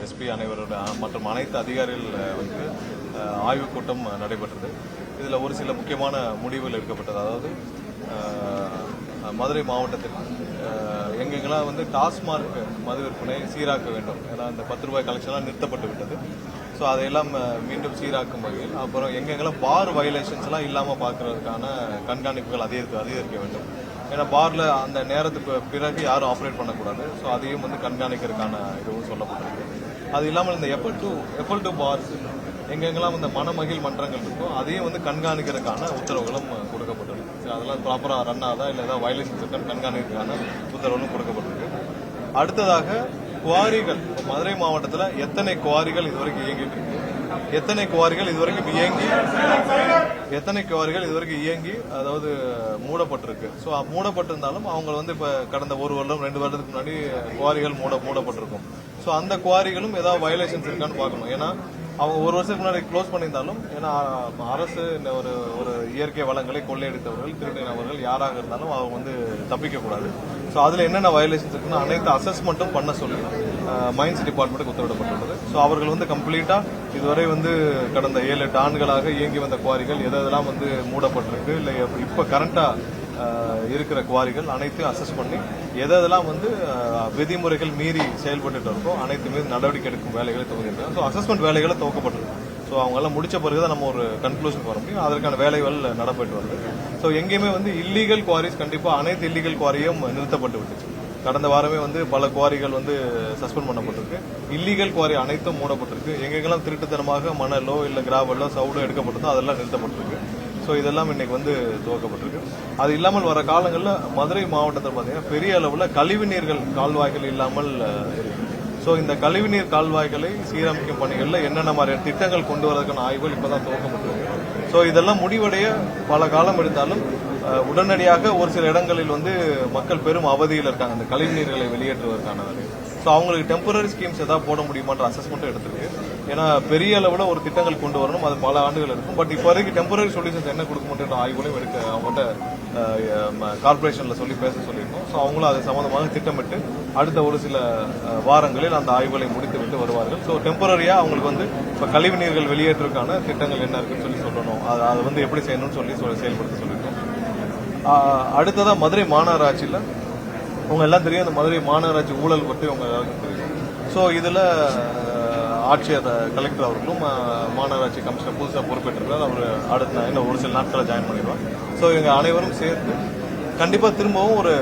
SP அனைவரோட மற்றும் அனைத்து அதிகாரிகள் வந்து ஆய்வுக் கூட்டம் நடைபெற்றது. இதில் ஒரு சில முக்கியமான முடிவுகள் எடுக்கப்பட்டது. அதாவது மதுரை மாவட்டத்தில் எங்கெங்கெல்லாம் வந்து டாஸ்மார்க் மது விற்பனை சீராக்க வேண்டும். ஏன்னா இந்த 10 ரூபாய் கலெக்ஷன்லாம் நிறுத்தப்பட்டு விட்டது. ஸோ அதையெல்லாம் மீண்டும் சீராக்கும் வகையில், அப்புறம் எங்கெங்கெல்லாம் பார் வயலேஷன்ஸ்லாம் இல்லாமல் பார்க்கறதுக்கான கண்காணிப்புகள் அதிகரிக்க வேண்டும். ஏன்னா பாரில் அந்த நேரத்துக்கு பிறகு யாரும் ஆப்ரேட் பண்ணக்கூடாது. ஸோ அதையும் வந்து கண்காணிக்கிறதுக்கான இதுவும் சொல்லப்பட்டிருக்கு. அது இல்லாமல் இந்த எஃபல் டு பார்ஸ் எங்கெங்கெல்லாம் இந்த மனமகிழ் மன்றங்கள் இருக்கோ அதையும் வந்து கண்காணிக்கிறதுக்கான உத்தரவுகளும் கொடுக்கப்பட்டிருக்கு. அதெல்லாம் ப்ராப்பராக ரன் ஆகுதா இல்லை ஏதாவது வயலேஷன்ஸ் இருக்கான்னு கண்காணிக்கிறதுக்கான உத்தரவுகளும் கொடுக்கப்பட்டிருக்கு. அடுத்ததாக குவாரிகள், மதுரை மாவட்டத்தில் எத்தனை குவாரிகள் இதுவரைக்கும் இயங்கிட்டு இருக்கு, எத்தனை குவாரிகள் இதுவரைக்கும் இயங்கி அதாவது மூடப்பட்டிருக்கு. ஸோ மூடப்பட்டிருந்தாலும் அவங்க வந்து இப்போ கடந்த 1 வருடம் 2 வருடத்துக்கு முன்னாடி குவாரிகள் மூடப்பட்டிருக்கும். ஸோ அந்த குவாரிகளும் ஏதாவது வயலேஷன்ஸ் இருக்கான்னு பார்க்கணும். ஏன்னா அவங்க 1 வருஷத்துக்கு முன்னாடி க்ளோஸ் பண்ணியிருந்தாலும், ஏன்னா அரசு ஒரு இயற்கை வளங்களை கொள்ளையடித்தவர்கள், திருடினவர்கள் யாராக இருந்தாலும் அவங்க வந்து தப்பிக்கக்கூடாது. ஸோ அதில் என்னென்ன வயலேஷன்ஸ் இருக்குன்னு அனைத்து அசஸ்மெண்ட்டும் பண்ண சொல்லி மைன்ஸ் டிபார்ட்மெண்ட்டுக்கு உத்தரவிடப்பட்டுள்ளது. ஸோ அவர்கள் வந்து கம்ப்ளீட்டாக இதுவரை வந்து கடந்த 7-8 ஆண்டுகளாக இயங்கி வந்த குவாரிகள் எதெல்லாம் வந்து மூடப்பட்டிருக்கு, இல்லை இப்போ கரண்டாக இருக்கிற குவாரிகள் அனைத்தையும் அசஸ் பண்ணி எதெல்லாம் வந்து விதிமுறைகள் மீறி செயல்பட்டு இருக்கோ அனைத்து மீது நடவடிக்கை எடுக்கும் வேலைகளை துவங்கியிருக்காங்க. ஸோ அசஸ்மெண்ட் வேலைகளை துவக்கப்பட்டிருக்கு. ஸோ அவங்கெல்லாம் முடிச்ச பிறகுதான் நம்ம ஒரு கன்க்ளூஷன் வர முடியும். அதற்கான வேலைகள் நடைபெற்று வருது. ஸோ எங்கேயுமே வந்து இல்லீகல் குவாரிஸ் கண்டிப்பாக அனைத்து இல்லீகல் குவாரியும் நிறுத்தப்பட்டு விட்டுச்சு. கடந்த வாரமே வந்து பல குவாரிகள் வந்து சஸ்பெண்ட் பண்ணப்பட்டிருக்கு. இல்லீகல் குவாரி அனைத்தும் மூடப்பட்டிருக்கு. எங்கெங்கெல்லாம் திருட்டுத்தனமாக மணலோ இல்லை கிராவலோ சவுடோ எடுக்கப்பட்டதோ அதெல்லாம் நிறுத்தப்பட்டிருக்கு. ஸோ இதெல்லாம் இன்னைக்கு வந்து துவக்கப்பட்டிருக்கு. அது இல்லாமல் வர காலங்களில் மதுரை மாவட்டத்தில் பார்த்தீங்கன்னா பெரிய அளவில் கழிவுநீர்கள் கால்வாய்கள் இல்லாமல் இருக்கு. ஸோ இந்த கழிவுநீர் கால்வாய்களை சீரமைக்கும் பணிகளில் என்னென்ன மாதிரியான திட்டங்கள் கொண்டு வரதுக்கான ஆய்வுகள் இப்போதான் துவக்கப்பட்டிருக்கு. ஸோ இதெல்லாம் முடிவடைய பல காலம் எடுத்தாலும் உடனடியாக ஒரு சில இடங்களில் வந்து மக்கள் பெரும் அவதியில் இருக்காங்க அந்த கழிவுநீர்களை வெளியேற்றுவதற்கான வேலை. ஸோ அவங்களுக்கு டெம்பரரி ஸ்கீம்ஸ் ஏதாவது போட முடியுமான்ற அசஸ்மெண்ட் எடுத்திருக்கு. ஏன்னா பெரிய அளவில் ஒரு திட்டங்கள் கொண்டு வரணும், அது பல ஆண்டுகள் இருக்கும். பட் இப்போ வரைக்கும் டெம்பரரி சொல்யூஷன்ஸ் என்ன கொடுக்க முடியுன்ற ஆய்வுகளையும் எடுக்க அவங்கள்ட்ட கார்பரேஷனில் பேச சொல்லியிருக்கோம். ஸோ அவங்களும் அது சம்பந்தமாக திட்டமிட்டு அடுத்த ஒரு சில வாரங்களில் அந்த ஆய்வுகளை முடித்துவிட்டு வருவார்கள். ஸோ டெம்பரரியாக அவங்களுக்கு வந்து இப்போ கழிவுநீர்கள் வெளியேற்றுவதற்கான திட்டங்கள் என்ன இருக்குன்னு சொல்லணும், அதை வந்து எப்படி செய்யணும்னு செயல்படுத்த சொல்லியிருக்கோம். அடுத்ததாக மதுரை மாநகராட்சியில் உங்க எல்லாம் தெரியும், அந்த மதுரை மாநகராட்சி ஊழல் பற்றி உங்க எல்லாருக்கும் தெரியும். ஸோ இதில் ஆட்சியர் கலெக்டர் அவர்களும் மாநகராட்சி கமிஷனர் புதுசாக பொறுப்பேற்றிருக்கிறார். அவர் அடுத்த இன்னும் ஒரு சில நாட்களை ஜாயின் பண்ணிடுவார். ஸோ இவங்க அனைவரும் சேர்த்து கண்டிப்பாக திரும்பவும் ஒரு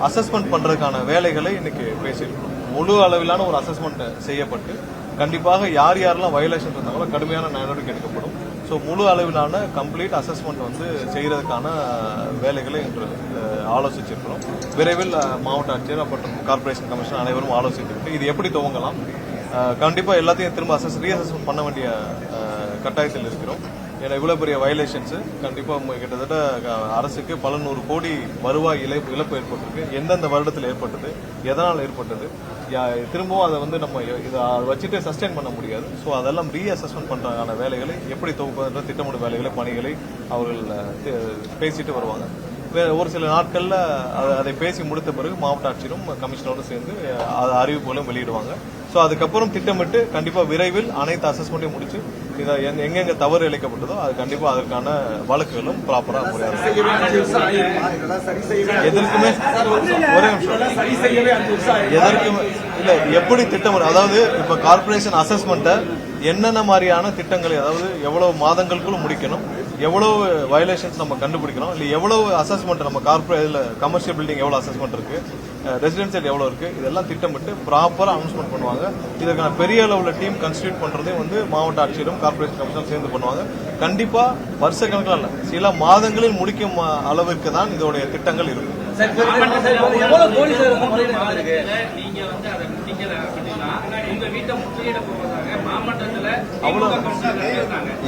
அசஸ்மெண்ட் பண்ணுறதுக்கான வேலைகளை இன்னைக்கு பேசியிருக்கணும். முழு அளவிலான ஒரு அசஸ்மெண்ட் செய்யப்பட்டு கண்டிப்பாக யாரெல்லாம் வயலேஷன் இருந்தாங்களோ கடுமையான நடவடிக்கை எடுக்கப்படும். ஸோ முழு அளவிலான கம்ப்ளீட் அசஸ்மெண்ட் வந்து செய்யறதுக்கான வேலைகளை இன்று ஆலோசிச்சிருக்கிறோம். விரைவில் மாவட்ட ஆட்சியர் மற்றும் கார்பரேஷன் கமிஷனர் அனைவரும் ஆலோசித்திருக்கு. இது எப்படி துவங்கலாம், கண்டிப்பாக எல்லாத்தையும் திரும்ப ரீஅசஸ்மெண்ட் பண்ண வேண்டிய கட்டாயத்தில் இருக்கிறோம். ஏன்னா இவ்வளவு பெரிய வயலேஷன்ஸ் கண்டிப்பாக கிட்டத்தட்ட அரசுக்கு பல 100 கோடி வருவாய் இழப்பு ஏற்பட்டிருக்கு. எந்தெந்த வருடத்தில் ஏற்பட்டது, எதனால் ஏற்பட்டது, திரும்பவும் அதை வந்து நம்ம இதை வச்சுட்டு சஸ்டெயின் பண்ண முடியாது. ஸோ அதெல்லாம் ரீஅசஸ்மெண்ட் பண்றதுக்கான வேலைகளை எப்படி துவங்குவதென்ற திட்டமிடும் வேலைகளை பணிகளை அவர்கள் பேசிட்டு வருவாங்க. ஒரு சில நாட்கள்ல அதை பேசி முடித்த பிறகு மாவட்ட ஆட்சியரும் கமிஷனரோடு சேர்ந்து அறிவிப்புகளும் வெளியிடுவாங்க. ஸோ அதுக்கப்புறம் திட்டமிட்டு கண்டிப்பா விரைவில் அனைத்து அசஸ்மெண்ட்டையும் முடிச்சு இதை எங்கெங்க தவறு இழைக்கப்பட்டதோ அது கண்டிப்பா அதற்கான வழக்குகளும் ப்ராப்பரா முறையாக எதற்குமே ஒரே நிமிஷம் எதற்குமே இல்ல எப்படி திட்டம், அதாவது இப்ப கார்பரேஷன் அசஸ்மெண்ட்டை என்னென்ன மாதிரியான திட்டங்களை, அதாவது எவ்வளவு மாதங்களுக்குள்ள முடிக்கணும், எவ்வளவு வயலேஷன்ஸ் நம்ம கண்டுபிடிக்கணும், இல்ல எவ்வளவு அசஸ்மெண்ட் நம்ம கார்பரேட்ல கமர்ஷியல் பில்டிங் எவ்வளவு அசஸ்மெண்ட் இருக்கு, ரெசிடென்சியல் எவ்வளவு இருக்கு, இதெல்லாம் திட்டமிட்டு ப்ராப்பரா அனௌன்ஸ்மெண்ட் பண்ணுவாங்க. இதற்கான பெரிய அளவுல டீம் கன்ஸ்டியூட் பண்றதே வந்து மாவட்ட ஆட்சியரும் கார்பரேஷன் கமிஷனும் சேர்ந்து பண்ணுவாங்க. கண்டிப்பா வருஷ கணக்கில் இல்ல, சில மாதங்களில் முடிக்கும் அளவிற்கு தான் இதோடைய திட்டங்கள் இருக்கும்.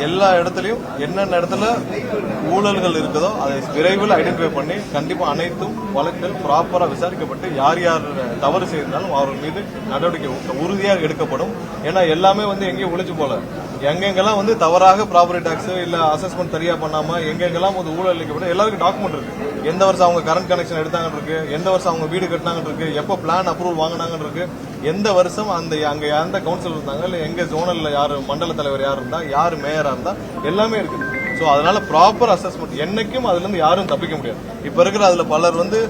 எல்லா இடத்துலயும் என்னென்ன இடத்துல ஊழல்கள் இருக்குதோ அதை விரைவில் ஐடென்டிஃபை பண்ணி கண்டிப்பா அனைத்தும் வழக்குகள் ப்ராப்பரா விசாரிக்கப்பட்டு யார் தவறு செய்திருந்தாலும் அவர்கள் மீது நடவடிக்கை உறுதியாக எடுக்கப்படும். ஏன்னா எல்லாமே வந்து எங்கேயும் ஒளிச்சு போல எங்கெங்கெல்லாம் வந்து தவறாக ப்ராப்பர்ட்டி டாக்ஸ் இல்ல அசஸ்மெண்ட் சரியா பண்ணாம எங்கெங்கெல்லாம் வந்து ஊழல் அளிக்கப்பட்டு எல்லாருக்கும் டாக்குமெண்ட் இருக்கு. எந்த வருஷம் அவங்க கரண்ட் கனெக்ஷன் எடுத்தாங்கன்னு இருக்கு, எந்த வருஷம் அவங்க வீடு கட்டினாங்கன்னு இருக்கு, எப்போ பிளான் அப்ரூவல் வாங்கினாங்கன்னு இருக்கு, எந்த வருஷம் அங்க எந்த கவுன்சிலர் இருந்தாங்க, இல்ல எங்க ஜோனல்ல யாரு மண்டல தலைவர் யார் இருந்தா, யாரு மேயரா இருந்தா, எல்லாமே இருக்கு. சோ அதனால ப்ராப்பர் அசஸ்மெண்ட் என்னைக்கும் அதுல இருந்து யாரும் தப்பிக்க முடியாது. இப்ப இருக்கிற அதுல பலர் வந்து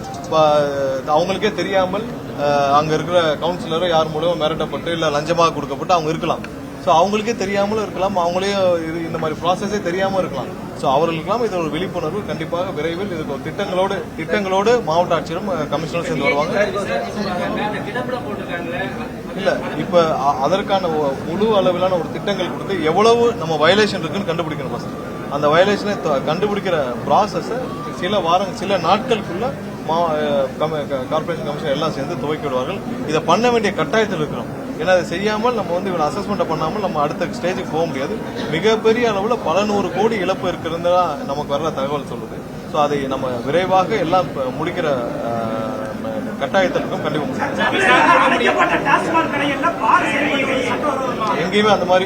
அவங்களுக்கே தெரியாமல் அங்க இருக்கிற கவுன்சிலரோ யார் மூலமோ மிரட்டப்பட்டு இல்ல லஞ்சமாக கொடுக்கப்பட்டு அவங்க இருக்கலாம். சோ அவங்களுக்கே தெரியாமலும் இருக்கலாம், அவங்களே இந்த மாதிரி ப்ராசஸே தெரியாம இருக்கலாம். சோ அவர்களுக்கெல்லாம் இது ஒரு விழிப்புணர்வு கண்டிப்பாக விரைவில் இதுக்கு ஒரு திட்டங்களோடு மாவட்ட ஆட்சியரும் கமிஷனரும் சேர்ந்து வருவாங்க. இல்ல இப்ப அதற்கான முழு அளவிலான ஒரு திட்டங்கள் கொடுத்து எவ்வளவு நம்ம வயலேஷன் இருக்குன்னு கண்டுபிடிக்கணும். ஃபர்ஸ்ட் அந்த வயலேஷனை கண்டுபிடிக்கிற ப்ராசஸ் சில நாட்களுக்குள்ள கார்பரேஷன் கமிஷன் எல்லாம் சேர்ந்து துவக்கி விடுவார்கள். இதை பண்ண வேண்டிய கட்டாயத்தில் இருக்கிறோம். ஏன்னா அதை செய்யாமல் நம்ம வந்து இவன் அசஸ்மெண்ட் பண்ணாமல் நம்ம அடுத்த ஸ்டேஜுக்கு போக முடியாது. மிகப்பெரிய அளவுல பல 100 கோடி இழப்பு இருக்கிறதா நமக்கு வர்ற தகவல் சொல்லுது. சோ அதை நம்ம விரைவாக எல்லாம் முடிக்கிற கட்டாயத்தில் இருக்கும். கண்டிப்பா எங்கேயுமே அந்த மாதிரி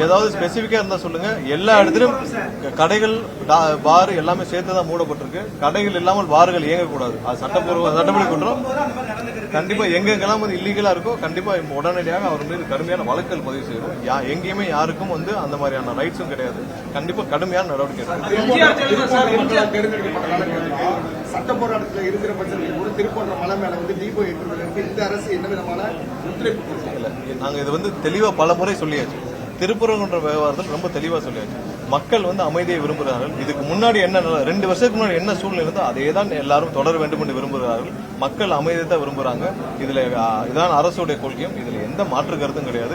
ஏதாவது ஸ்பெசிபிக்கா இருந்தா சொல்லுங்க. எல்லா இடத்திலும் கடைகள் பார் எல்லாமே சேர்த்துதான் மூடப்பட்டிருக்கு. கடைகள் இல்லாமல் பார்கள் இயங்கக்கூடாது. அது சட்டப்படி கொண்டோம். கண்டிப்பா எங்கெங்கெல்லாம் வந்து இல்லீகலா இருக்கோ கண்டிப்பா உடனடியாக அவர் மீது கடுமையான வழக்குகள் பதிவு செய்யணும். எங்கேயுமே யாருக்கும் வந்து அந்த மாதிரியான ரைட்ஸும் கிடையாது. கண்டிப்பா கடுமையான நடவடிக்கை சட்ட போராட்டத்தில் இருக்கிற பட்சத்தில் திருப்பூர் மலை மேல வந்து தீபம் ஏற்றுவதற்கு இந்த அரசு என்ன விதமான ஒத்துழைப்பு இல்லை. நாங்க இது வந்து தெளிவா பல முறை சொல்லியாச்சு. திருப்பூர்ன்ற விவகாரத்தில் ரொம்ப தெளிவா சொல்லியாச்சு. மக்கள் வந்து அமைதியை விரும்புகிறார்கள். இதுக்கு முன்னாடி என்ன 2 வருஷத்துக்கு முன்னாடி என்ன சூழ்நிலை இருந்தோ அதே தான் எல்லாரும் தொடர வேண்டும் என்று விரும்புகிறார்கள். மக்கள் அமைதியை தான் விரும்புறாங்க. இதுல இதான் அரசுடைய கொள்கையும். இதுல எந்த மாற்று கருத்தும் கிடையாது.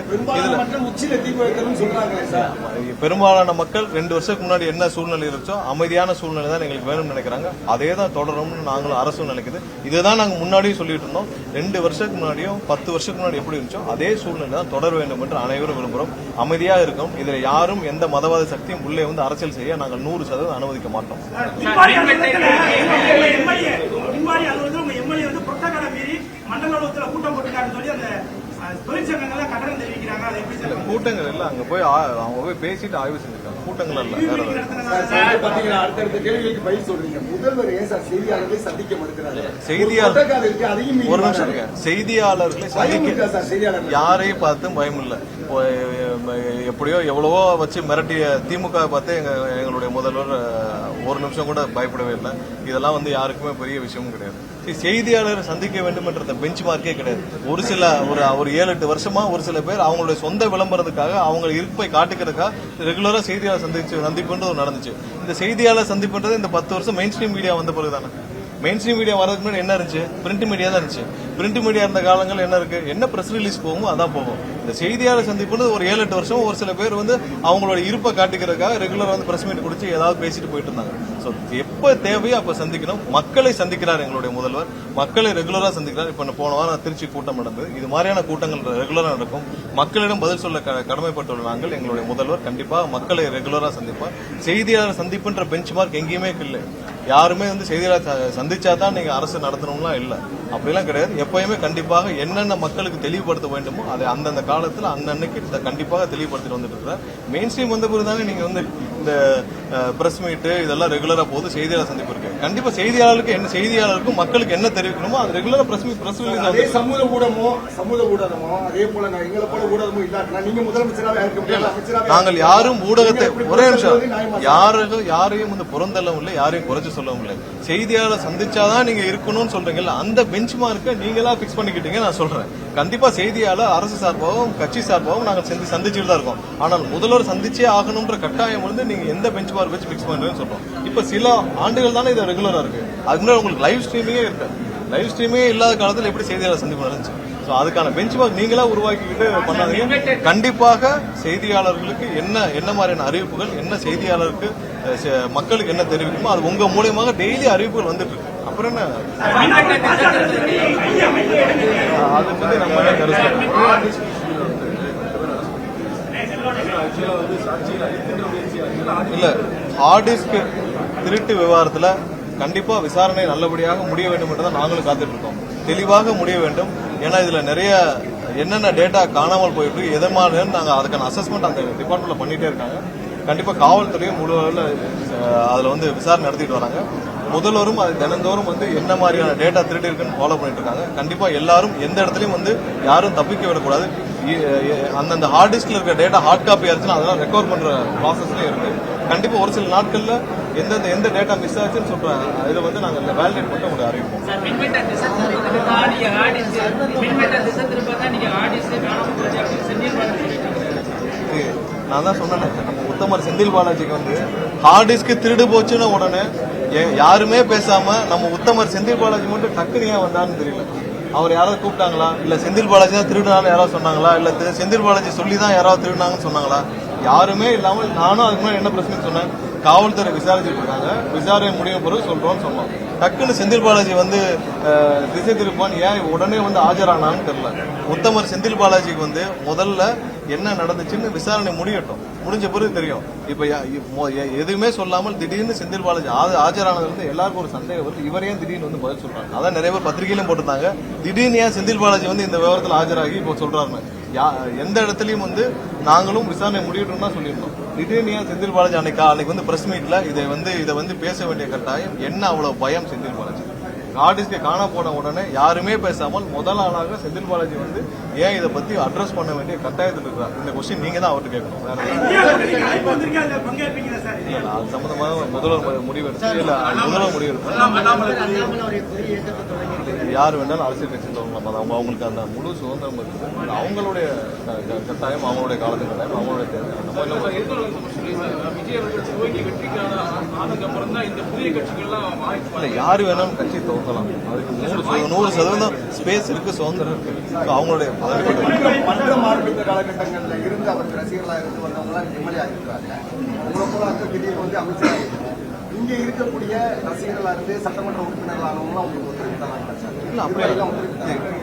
பெரும்பாலான மக்கள் 2 வருஷத்துக்கு முன்னாடி என்ன சூழ்நிலை இருந்துச்சோ அமைதியான சூழ்நிலை தான் எங்களுக்கு வேணும்னு நினைக்கிறாங்க. அதே தான் தொடரும்னு நாங்களும் அரசும் நினைக்குது. இதுதான் நாங்க முன்னாடியும் சொல்லிட்டு இருந்தோம். 2 வருஷத்துக்கு முன்னாடியும் 10 வருஷத்துக்கு முன்னாடி எப்படி இருந்துச்சோ அதே சூழ்நிலை தான் தொடர வேண்டும் என்று அனைவரும் விரும்புகிறோம். அமைதியா இருக்கும். இதுல யாரும் எந்த மதவாத சக்தியும் உள்ளே வந்து அரசியல் செய்ய நாங்கள் 100% அனுமதிக்க மாட்டோம். கூட்டங்கள் இல்ல, அங்க போய் அவங்க போய் பேசிட்டு ஆய்வு செஞ்சிருக்காங்க. கூட்டங்கள் அல்ல. முதல்வர் ஏன் சார் செய்தியாளர்களை சந்திக்க மறுக்கிறாரு? ஒரு நிமிஷம் இருக்க. செய்தியாளர்களை சந்திக்க யாரையும் பார்த்து பயம் இல்லை. எப்படியோ எவ்வளவோ வச்சு மிரட்டிய திமுக பார்த்து எங்களுடைய முதல்வர் ஒரு நிமிஷம் கூட பயப்படவே இல்லை. இதெல்லாம் வந்து யாருக்குமே பெரிய விஷயமும் கிடையாது. செய்தியாளரை சந்திக்க வேண்டும் என்ற பெஞ்ச் மார்க்கே கிடையாது. ஒரு 7-8 வருஷமா ஒரு சில பேர் அவங்களுடைய சொந்த விளம்பரத்துக்காக அவங்க இருப்பை காட்டுக்கிறதுக்காக ரெகுலரா செய்தியாளர் சந்திப்புன்றது நடந்துச்சு. இந்த செய்தியாளர் சந்திப்புன்றது இந்த 10 வருஷம் மெயின் ஸ்ட்ரீம் மீடியா வந்த பிறகுதானே. மெயின் ஸ்ட்ரீம் மீடியா வரதுக்கு முன்னாடி என்ன இருந்துச்சு? பிரிண்ட் மீடியா தான் இருந்துச்சு. பிரிண்ட் மீடியா இருந்த காலங்கள் என்ன இருக்கு? என்ன பிரஸ் ரிலீஸ் போகுமோ அதான் போகும். இந்த செய்தியாளர் சந்திப்புன்னு ஒரு 7-8 வருஷம் ஒரு சில பேர் வந்து அவங்களோட இருப்பை காட்டிக்கிறதுக்காக ரெகுலரா வந்து பிரஸ் மீட் குடிச்சு ஏதாவது பேசிட்டு போயிட்டு இருந்தாங்க. சோ எப்ப தேவையோ அப்ப சந்திக்கணும். மக்களை சந்திக்கிறார் எங்களுடைய முதல்வர். மக்களை ரெகுலரா சந்திக்கிறார். இப்ப போன வாரம் திருச்சி கூட்டம் நடந்தது. இது மாதிரியான கூட்டங்கள் ரெகுலரா நடக்கும். மக்களிடம் பதில் சொல்ல கடமைப்பட்டுள்ள நாங்கள் எங்களுடைய முதல்வர் கண்டிப்பா மக்களை ரெகுலரா சந்திப்பார். செய்தியாளர் சந்திப்புன்ற பெஞ்ச் மார்க் எங்கேயுமே இல்லை. யாருமே வந்து செய்தியாளர் சந்திச்சாதான் நீங்க அரசு நடத்தணும்லாம் இல்ல. அப்படிலாம் கிடையாது. எப்பயுமே கண்டிப்பாக என்னென்ன மக்களுக்கு தெளிவுபடுத்த வேண்டுமோ அதை அந்தந்த காலத்தில் அன்னன்னைக்கு கண்டிப்பாக தெளிவுபடுத்திட்டு வந்துட்டு இருக்கிறார். மெயின் ஸ்ட்ரீம் வந்த பிறகுதாங்க நீங்க வந்து இந்த பிரஸ் மீட் இதெல்லாம் ரெகுலரா போது செய்தியாளர் சந்திப்பு இருக்கு. கண்டிப்பா செய்தியாளருக்கும் மக்களுக்கு என்ன தெரிவிக்கணுமோ அது ரெகுலரா பிரஸ் ரிலீஸ். சமூக ஊடகமோ அதே போல எங்களை போல ஊடகமும் இல்லாட்டா நீங்க முதலமைச்சராக இருக்க முடியாது. நாங்கள் யாரும் ஊடகத்தை ஒரே நிமிஷம் யாரையும் வந்து புறந்தள்ளவும் இல்லை, யாரையும் குறைச்சு சொல்லவும் இல்லை. செய்தியாளர் சந்திச்சாதான் நீங்க இருக்கணும்னு சொல்றீங்கல்ல, அந்த பெஞ்ச் மார்க்கை நீங்களா பிக்ஸ் பண்ணிக்கிட்டீங்க. நான் சொல்றேன் கண்டிப்பா செய்தியாளர் அரசு சார்பாகவும் கட்சி சார்பாகவும் நாங்கள் சந்திச்சுட்டு தான் இருக்கோம். ஆனால் முதல்வர் சந்திச்சே ஆகணும்ன்ற கட்டாயம் வந்து நீங்க எந்த பெஞ்ச் மார்க் வச்சு பிக்ஸ் பண்ணுறேன்னு சொல்றோம். இப்ப சில ஆண்டுகள் தானே இது ரெகுலரா இருக்கு. அதுக்கு முன்னாடி உங்களுக்கு லைவ் ஸ்ட்ரீமிங்கே இருக்கு. லைவ் ஸ்ட்ரீமே இல்லாத காலத்தில் எப்படி செய்தியாளர் சந்திப்பு நடந்துச்சு? அதுக்கான பெஞ்ச் மார்க் நீங்களா உருவாக்கிக்கிட்டு பண்ணாதீங்க. கண்டிப்பாக செய்தியாளர்களுக்கு என்ன மாதிரியான அறிவிப்புகள், என்ன செய்தியாளருக்கு மக்களுக்கு என்ன தெரிவிக்குமோ அது உங்க மூலியமாக டெய்லி அறிவிப்புகள் வந்துட்டு இருக்கு. அப்புறம் என்ன அது பத்தி நம்ம இல்ல ஹார்ட் டிஸ்க் திருட்டு விவகாரத்துல கண்டிப்பா விசாரணை நல்லபடியாக முடிய வேண்டும் என்றுதான் நாங்களும் காத்துட்டு இருக்கோம். தெளிவாக முடிய வேண்டும். ஏன்னா இதுல நிறைய என்னென்ன டேட்டா காணாமல் போயிட்டு எதமான நாங்கள் அதுக்கான அசஸ்மெண்ட் அந்த டிபார்ட்மெண்ட்ல பண்ணிட்டே இருக்காங்க. கண்டிப்பா காவல்துறையும் முழு அளவில் அதுல வந்து விசாரணை நடத்திட்டு வராங்க. முதல்வரும் அது தினந்தோறும் வந்து என்ன மாதிரியான டேட்டா திருடி இருக்குன்னு ஃபாலோ பண்ணிட்டு இருக்காங்க. கண்டிப்பா எல்லாரும் எந்த இடத்துலயும் வந்து யாரும் தப்பிக்க விடக்கூடாது. அந்தந்த ஹார்ட் டிஸ்க்ல இருக்க டேட்டா ஹார்ட் காப்பி ஆச்சுன்னா அதெல்லாம் ரெக்கவர் பண்ற ப்ராசஸ்லயும் இருக்கு. கண்டிப்பா ஒரு சில நாட்கள்ல எந்த டேட்டா மிஸ் ஆச்சுன்னு சொல்றாங்க இதை வந்து நாங்க வேலிடேட் மட்டும் உங்களுக்கு அறிவிப்போம். நான் தான் சொன்னேன், நம்ம உத்தமர் செந்தில் பாலாஜிக்கு வந்து ஹார்ட் டிஸ்க் திருடு போச்சுன்னு உடனே யாருமே பேசாம நம்ம உத்தமர் செந்தில் பாலாஜி மட்டும் டக்குனு ஏன் வந்தான்னு தெரியல. அவர் யாராவது கூப்பிட்டாங்களா, இல்ல செந்தில் பாலாஜி தான் திருடுனாலும் யாராவது சொன்னாங்களா, இல்ல செந்தில் பாலாஜி சொல்லி தான் யாராவது திருடுனாங்கன்னு சொன்னாங்களா? யாருமே இல்லாமல் நானும் அதுக்கு முன்னாடி என்ன பிரச்சனை சொன்னேன், காவல்துறை விசாரிச்சுட்டு இருக்காங்க, விசாரணை முடியும் பிறகு சொல்றோம்னு சொன்னோம். டக்குன்னு செந்தில் பாலாஜி வந்து திசை திருப்பான் ஏன் உடனே வந்து ஆஜரானான்னு தெரியல. உத்தமர் செந்தில் பாலாஜிக்கு வந்து முதல்ல என்ன நடந்துச்சுன்னு விசாரணை முடியட்டும், முடிஞ்ச பிறகு தெரியும். இப்ப எதுவுமே சொல்லாமல் திடீர்னு செந்தில் பாலாஜி ஆஜரானதுல இருந்து எல்லாருக்கும் ஒரு சந்தேகம் வருது, இவரே திடீர்னு வந்து பதில் சொல்றாங்க. அதான் நிறைய பேர் பத்திரிகையிலும் போட்டிருந்தாங்க, திடீர்னு ஏன் செந்தில் பாலாஜி வந்து இந்த விவரத்தில் ஆஜராகி இப்போ சொல்றாருன்னு. எந்த இடத்துலயும் வந்து நாங்களும் விசாரணை முடியட்டும் தான் சொல்லியிருந்தோம். திடீர்னு ஏன் செந்தில் பாலாஜி அன்னைக்கு வந்து பிரஸ் மீட்ல இதை வந்து பேச வேண்டிய கட்டாயம் என்ன, அவ்வளவு பயம் செந்தில் பாலாஜி? ஆர்டிஸ்க்கு காண போன உடனே யாருமே பேசாமல் முதல் ஆளாக செந்தில் பாலாஜி வந்து ஏன் இதை பத்தி அட்ரஸ் பண்ண வேண்டிய கட்டாயத்தில் இருக்கிறார்? இந்த கொஸ்டின் நீங்க தான் அவர்கிட்ட கேட்கணும். அது சம்பந்தமாக முதல்வர் முடிவு எடுத்து இல்ல முதல்வர் முடிவு எடுத்து யார் வேணாலும் அரசியல் கட்சி தொடங்கலாம். அவங்களுக்கு அந்த முழு சுதந்திரம் இருக்குது. அவங்களுடைய கட்டாயம், அவங்களுடைய காலத்து கட்டாயம், அவங்களுடைய தேர்தல். யாரு வேணாலும் கட்சி துவக்கலாம். அதுக்கு 100% ஸ்பேஸ் இருக்கு, சுதந்திரம் இருக்கு. அவங்களுடைய மற்ற மாநில காலகட்டங்களில் இருந்து அவர் ரசிகர்களா இருந்து வந்தவங்க எம்எல்ஏ ஆகிருக்கிறாங்க. உங்களை போல திடீர்னு வந்து அமைச்சர் இங்க இருக்கக்கூடிய ரசிகர்களா இருந்து சட்டமன்ற உறுப்பினர்களானவங்களும் அவங்களுக்கு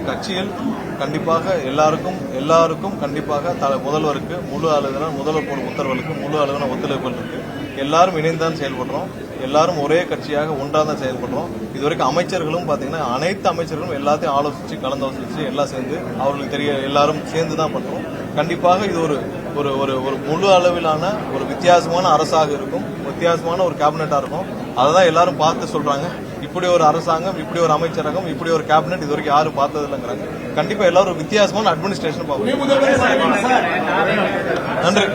கட்சியில் கண்டிப்பாக எல்லாருக்கும் கண்டிப்பாக முதல்வருக்கு முழு அளவிலான முதல்வர் போடும் உத்தரவுகளுக்கு முழு அளவிலான ஒத்துழைப்புகள் இருக்கு. எல்லாரும் இணைந்தான் செயல்படுறோம். எல்லாரும் ஒரே கட்சியாக ஒன்றாக தான் செயல்படுறோம். இதுவரைக்கும் அமைச்சர்களும் பாத்தீங்கன்னா அனைத்து அமைச்சர்களும் எல்லாத்தையும் ஆலோசிச்சு கலந்தாலோசிச்சு எல்லாம் சேர்ந்து அவர்களுக்கு தெரிய எல்லாரும் சேர்ந்து தான் பண்றோம். கண்டிப்பாக இது ஒரு முழு அளவிலான ஒரு வித்தியாசமான அரசாக இருக்கும், வித்தியாசமான ஒரு கேபினெட்டா இருக்கும். அதான் எல்லாரும் பார்த்து சொல்றாங்க, இப்படி ஒரு அரசாங்கம், இப்படி ஒரு அமைச்சரகம், இப்படி ஒரு கேபினெட் இது வரைக்கும் யாரும் பார்த்தது இல்லைங்கிறாங்க. கண்டிப்பா எல்லாரும் ஒரு வித்தியாசமான அட்மினிஸ்ட்ரேஷன் பார்க்கணும். நன்றி.